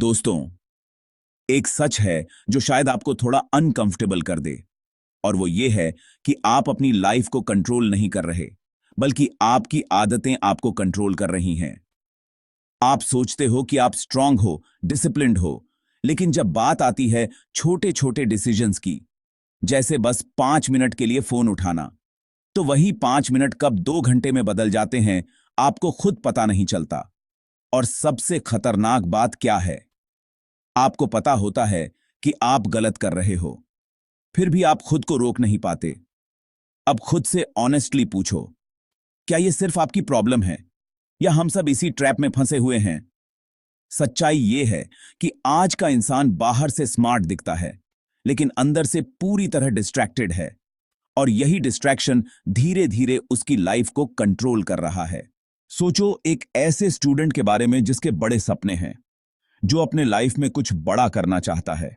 दोस्तों, एक सच है जो शायद आपको थोड़ा अनकंफर्टेबल कर दे। और वो ये है कि आप अपनी लाइफ को कंट्रोल नहीं कर रहे, बल्कि आपकी आदतें आपको कंट्रोल कर रही हैं। आप सोचते हो कि आप स्ट्रांग हो, डिसिप्लिन्ड हो, लेकिन जब बात आती है छोटे छोटे डिसीजंस की, जैसे बस 5 मिनट के लिए फोन उठाना, तो वही 5 मिनट कब 2 घंटे में बदल जाते हैं, आपको खुद पता नहीं चलता। और सबसे खतरनाक बात क्या है, आपको पता होता है कि आप गलत कर रहे हो, फिर भी आप खुद को रोक नहीं पाते। अब खुद से ऑनेस्टली पूछो, क्या ये सिर्फ आपकी प्रॉब्लम है, या हम सब इसी ट्रैप में फंसे हुए हैं? सच्चाई ये है कि आज का इंसान बाहर से स्मार्ट दिखता है, लेकिन अंदर से पूरी तरह डिस्ट्रैक्टेड है। और यही डिस्ट्रैक्शन धीरे धीरे उसकी लाइफ को कंट्रोल कर रहा है। सोचो एक ऐसे स्टूडेंट के बारे में जिसके बड़े सपने हैं, जो अपने लाइफ में कुछ बड़ा करना चाहता है।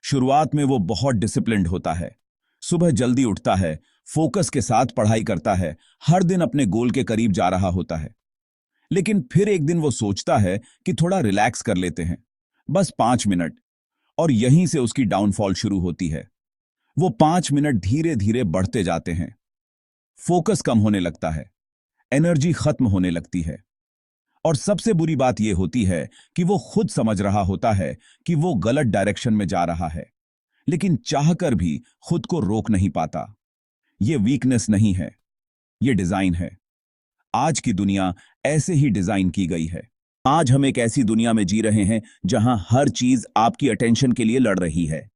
शुरुआत में वो बहुत डिसिप्लिन्ड होता है, सुबह जल्दी उठता है, फोकस के साथ पढ़ाई करता है, हर दिन अपने गोल के करीब जा रहा होता है। लेकिन फिर एक दिन वो सोचता है कि थोड़ा रिलैक्स कर लेते हैं, बस 5 मिनट। और यहीं से उसकी डाउनफॉल शुरू होती है। वो 5 मिनट धीरे धीरे बढ़ते जाते हैं, फोकस कम होने लगता है, एनर्जी खत्म होने लगती है। और सबसे बुरी बात यह होती है कि वो खुद समझ रहा होता है कि वो गलत डायरेक्शन में जा रहा है, लेकिन चाहकर भी खुद को रोक नहीं पाता। ये वीकनेस नहीं है, ये डिजाइन है। आज की दुनिया ऐसे ही डिजाइन की गई है। आज हम एक ऐसी दुनिया में जी रहे हैं जहां हर चीज आपकी अटेंशन के लिए लड़ रही है।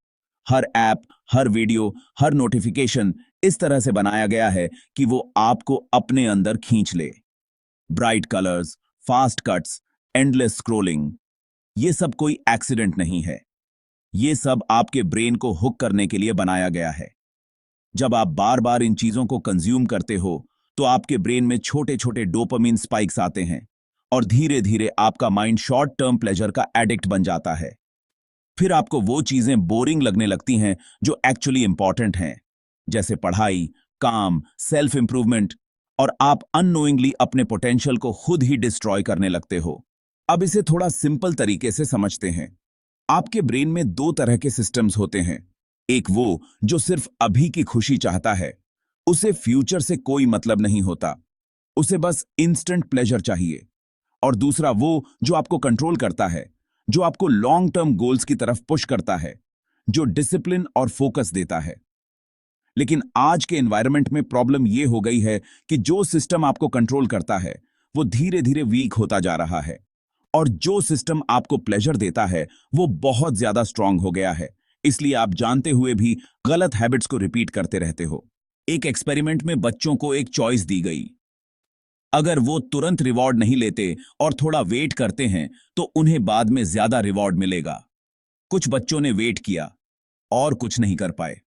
हर ऐप, हर वीडियो, हर नोटिफिकेशन इस तरह से बनाया गया है कि वो आपको अपने अंदर खींच ले। Bright colours, fast cuts, endless scrolling, ये सब कोई एक्सीडेंट नहीं है। ये सब आपके ब्रेन को हुक करने के लिए बनाया गया है। जब आप बार बार इन चीजों को कंज्यूम करते हो, तो आपके ब्रेन में छोटे छोटे डोपामिन स्पाइक्स आते हैं, और धीरे धीरे आपका माइंड शॉर्ट टर्म प्लेजर का एडिक्ट बन जाता है। फिर आपको वो चीजें बोरिंग लगने लगती हैं जो एक्चुअली इंपॉर्टेंट हैं, जैसे पढ़ाई, काम, सेल्फ इंप्रूवमेंट। और आप अननोइंगली अपने पोटेंशियल को खुद ही डिस्ट्रॉय करने लगते हो। अब इसे थोड़ा सिंपल तरीके से समझते हैं। आपके ब्रेन में दो तरह के सिस्टम्स होते हैं। एक वो जो सिर्फ अभी की खुशी चाहता है, उसे फ्यूचर से कोई मतलब नहीं होता, उसे बस इंस्टेंट प्लेजर चाहिए। और दूसरा वो जो आपको कंट्रोल करता है, जो आपको लॉन्ग टर्म गोल्स की तरफ पुश करता है, जो डिसिप्लिन और फोकस देता है। लेकिन आज के एनवायरनमेंट में प्रॉब्लम यह हो गई है कि जो सिस्टम आपको कंट्रोल करता है, वो धीरे धीरे वीक होता जा रहा है, और जो सिस्टम आपको प्लेजर देता है, वो बहुत ज्यादा स्ट्रांग हो गया है। इसलिए आप जानते हुए भी गलत हैबिट्स को रिपीट करते रहते हो। एक एक्सपेरिमेंट में बच्चों को एक चॉइस दी गई। अगर वो तुरंत रिवॉर्ड नहीं लेते और थोड़ा वेट करते हैं, तो उन्हें बाद में ज्यादा रिवॉर्ड मिलेगा। कुछ बच्चों ने वेट किया और कुछ नहीं कर पाए।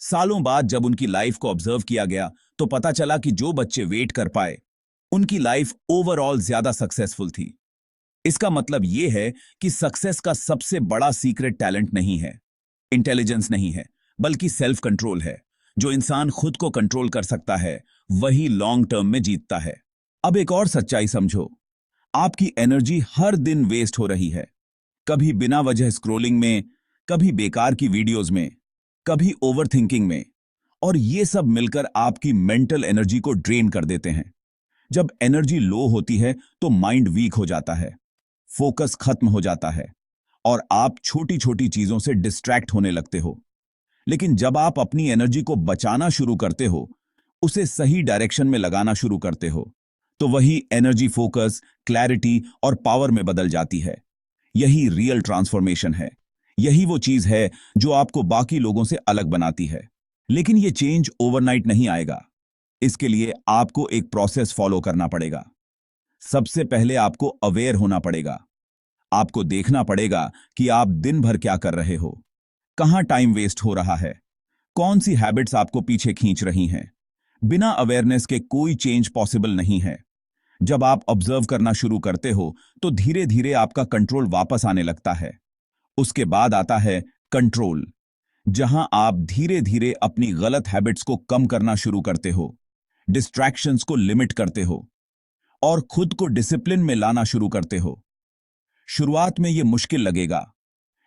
सालों बाद जब उनकी लाइफ को ऑब्जर्व किया गया, तो पता चला कि जो बच्चे वेट कर पाए, उनकी लाइफ ओवरऑल ज्यादा सक्सेसफुल थी। इसका मतलब यह है कि सक्सेस का सबसे बड़ा सीक्रेट टैलेंट नहीं है, इंटेलिजेंस नहीं है, बल्कि सेल्फ कंट्रोल है। जो इंसान खुद को कंट्रोल कर सकता है, वही लॉन्ग टर्म में जीतता है। अब एक और सच्चाई समझो, आपकी एनर्जी हर दिन वेस्ट हो रही है। कभी बिना वजह स्क्रोलिंग में, कभी बेकार की वीडियोज में, कभी ओवरथिंकिंग में। और ये सब मिलकर आपकी मेंटल एनर्जी को ड्रेन कर देते हैं। जब एनर्जी लो होती है, तो माइंड वीक हो जाता है, फोकस खत्म हो जाता है, और आप छोटी छोटी चीजों से डिस्ट्रैक्ट होने लगते हो। लेकिन जब आप अपनी एनर्जी को बचाना शुरू करते हो, उसे सही डायरेक्शन में लगाना शुरू करते हो, तो वही एनर्जी फोकस, क्लैरिटी और पावर में बदल जाती है। यही रियल ट्रांसफॉर्मेशन है। यही वो चीज है जो आपको बाकी लोगों से अलग बनाती है। लेकिन ये चेंज ओवरनाइट नहीं आएगा। इसके लिए आपको एक प्रोसेस फॉलो करना पड़ेगा। सबसे पहले आपको अवेयर होना पड़ेगा। आपको देखना पड़ेगा कि आप दिन भर क्या कर रहे हो, कहां टाइम वेस्ट हो रहा है, कौन सी हैबिट्स आपको पीछे खींच रही हैं। बिना अवेयरनेस के कोई चेंज पॉसिबल नहीं है। जब आप ऑब्जर्व करना शुरू करते हो, तो धीरे धीरे आपका कंट्रोल वापस आने लगता है। उसके बाद आता है कंट्रोल, जहां आप धीरे धीरे अपनी गलत हैबिट्स को कम करना शुरू करते हो, डिस्ट्रैक्शंस को लिमिट करते हो, और खुद को डिसिप्लिन में लाना शुरू करते हो। शुरुआत में यह मुश्किल लगेगा,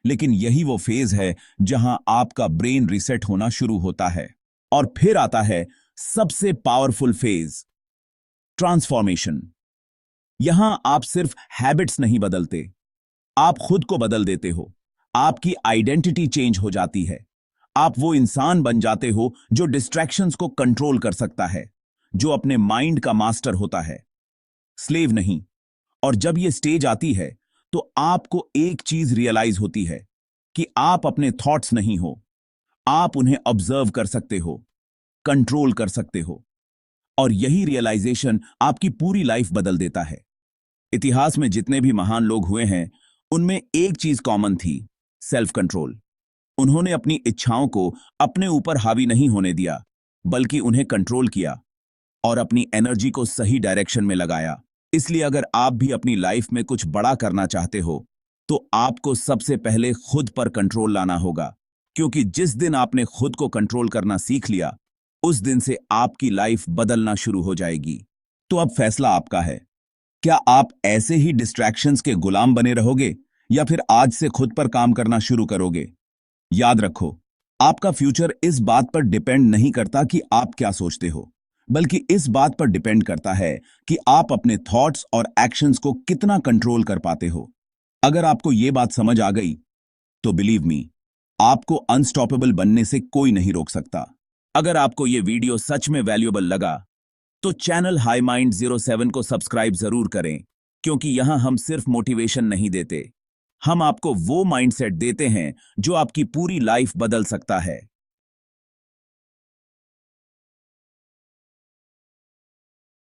लेकिन यही वो फेज है जहां आपका ब्रेन रीसेट होना शुरू होता है। और फिर आता है सबसे पावरफुल फेज, ट्रांसफॉर्मेशन। यहां आप सिर्फ हैबिट्स नहीं बदलते, आप खुद को बदल देते हो। आपकी आइडेंटिटी चेंज हो जाती है। आप वो इंसान बन जाते हो जो डिस्ट्रैक्शंस को कंट्रोल कर सकता है, जो अपने माइंड का मास्टर होता है, स्लेव नहीं। और जब ये स्टेज आती है तो आपको एक चीज रियलाइज होती है कि आप अपने थॉट्स नहीं हो, आप उन्हें ऑब्जर्व कर सकते हो, कंट्रोल कर सकते हो। और यही रियलाइजेशन आपकी पूरी लाइफ बदल देता है। इतिहास में जितने भी महान लोग हुए हैं, उनमें एक चीज कॉमन थी, सेल्फ कंट्रोल। उन्होंने अपनी इच्छाओं को अपने ऊपर हावी नहीं होने दिया, बल्कि उन्हें कंट्रोल किया और अपनी एनर्जी को सही डायरेक्शन में लगाया। इसलिए अगर आप भी अपनी लाइफ में कुछ बड़ा करना चाहते हो, तो आपको सबसे पहले खुद पर कंट्रोल लाना होगा, क्योंकि जिस दिन आपने खुद को कंट्रोल करना सीख लिया, उस दिन से आपकी लाइफ बदलना शुरू हो जाएगी। तो अब फैसला आपका है। क्या आप ऐसे ही डिस्ट्रैक्शंस के गुलाम बने रहोगे, या फिर आज से खुद पर काम करना शुरू करोगे? याद रखो, आपका फ्यूचर इस बात पर डिपेंड नहीं करता कि आप क्या सोचते हो, बल्कि इस बात पर डिपेंड करता है कि आप अपने थॉट्स और एक्शंस को कितना कंट्रोल कर पाते हो। अगर आपको यह बात समझ आ गई, तो बिलीव मी, आपको अनस्टॉपेबल बनने से कोई नहीं रोक सकता। अगर आपको यह वीडियो सच में वैल्यूएबल लगा, तो चैनल हाई माइंड 07 को सब्सक्राइब जरूर करें, क्योंकि यहां हम सिर्फ मोटिवेशन नहीं देते, हम आपको वो माइंडसेट देते हैं जो आपकी पूरी लाइफ बदल सकता है।